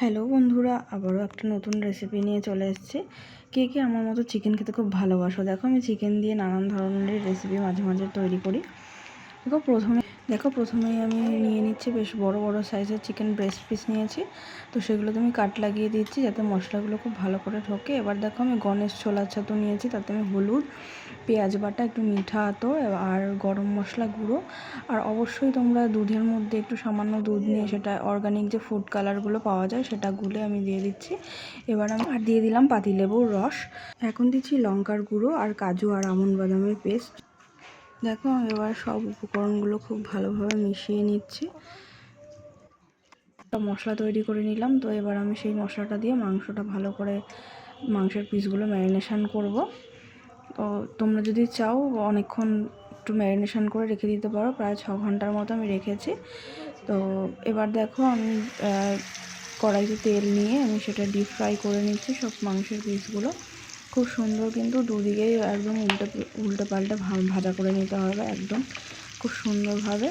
Hello বন্ধুরা, আবারও একটা নতুন রেসিপি নিয়ে চলে এসেছি। কে কে আমার মতো চিকেন খেতে খুব ভালোবাসো? দেখো, আমি চিকেন দিয়ে নানান ধরনের রেসিপি মাঝে মাঝে তৈরি করি। প্রথমেই আমি নিয়ে নিচ্ছি বেশ বড় বড় সাইজের চিকেন ব্রেস্ট পিস নিয়েছি। তো সেগুলোতে আমি কাট লাগিয়ে দিচ্ছি যাতে মশলাগুলো খুব ভালো করে ঢোকে। এবার দেখো, আমি গণেশ ছোলার ছাতু নিয়েছি, তাতে আমি হলুদ, পেঁয়াজ বাটা, একটু মিঠা আতর আর গরম মশলা গুঁড়ো, আর অবশ্যই তোমরা দুধের মধ্যে একটু সামান্য দুধ নিয়ে সেটা অর্গানিক যে ফুড কালারগুলো পাওয়া যায় সেটা গুলে আমি দিয়ে দিচ্ছি। এবার আমি দিয়ে দিলাম পাতিলেবুর রস। এখন দিচ্ছি লঙ্কার গুঁড়ো আর কাজু আর আমন্ড বাদামের পেস্ট। দেখো, এবার সব উপকরণগুলো খুব ভালোভাবে মিশিয়ে নিচ্ছি। একটা মশলা তৈরি করে নিলাম। তো এবার আমি সেই মশলাটা দিয়ে মাংসটা ভালো করে, মাংসের পিসগুলো ম্যারিনেশন করব। তো তোমরা যদি চাও অনেকক্ষণ একটু ম্যারিনেশন করে রেখে দিতে পারো, প্রায় 6 ঘন্টার মতো আমি রেখেছি। তো এবার দেখো, আমি কড়াইতে তেল নিয়ে আমি সেটা ডিপ ফ্রাই করে নিচ্ছি সব মাংসের পিসগুলো। খুব সুন্দর, কিন্তু দুদিকেই একদম উল্টে পাল্টে ভাজা করে নিতে হবে একদম খুব সুন্দরভাবে,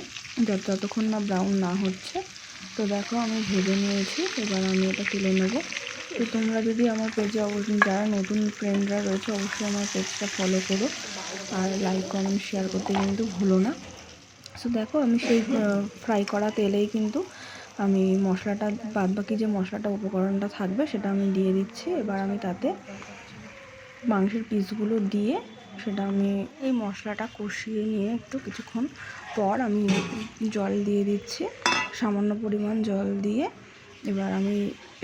যতক্ষণ না ব্রাউন না হচ্ছে। তো দেখো, আমি ভেজে নিয়েছি, এবার আমি এটা তুলে নেব। তো তোমরা যদি আমার পেজে অবশ্যই, যারা নতুন ফ্রেন্ডরা রয়েছে, অবশ্যই আমার পেজটা ফলো করো আর লাইক কমেন্ট শেয়ার করতে কিন্তু ভুলো না। সো দেখো, আমি সেই ফ্রাই করা তেলেই কিন্তু আমি মশলাটা, বাদবাকি যে মশলাটা উপকরণটা থাকবে সেটা আমি দিয়ে দিচ্ছি। এবার আমি তাতে মাংসের পিসগুলো দিয়ে সেটা আমি এই মশলাটা কষিয়ে নিয়ে একটু কিছুক্ষণ পর আমি জল দিয়ে দিচ্ছি, সামান্য পরিমাণ জল দিয়ে। এবার আমি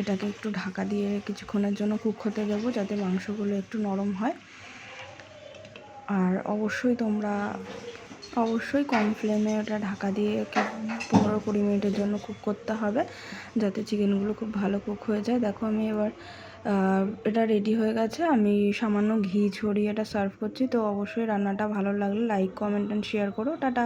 এটাকে একটু ঢাকা দিয়ে কিছুক্ষণের জন্য কুক হতে দেবো, যাতে মাংসগুলো একটু নরম হয়। আর অবশ্যই কম ফ্লেমে ওটা ঢাকা দিয়ে 15-20 মিনিটের জন্য কুক করতে হবে, যাতে চিকেনগুলো খুব ভালো কুক হয়ে যায়। দেখো, আমি এবার এটা রেডি হয়ে গেছে। আমি সামান্য ঘি ছড়িয়ে এটা সার্ভ করছি। তো অবশ্যই রান্নাটা ভালো লাগলে লাইক কমেন্ট অ্যান্ড শেয়ার করো। টাটা।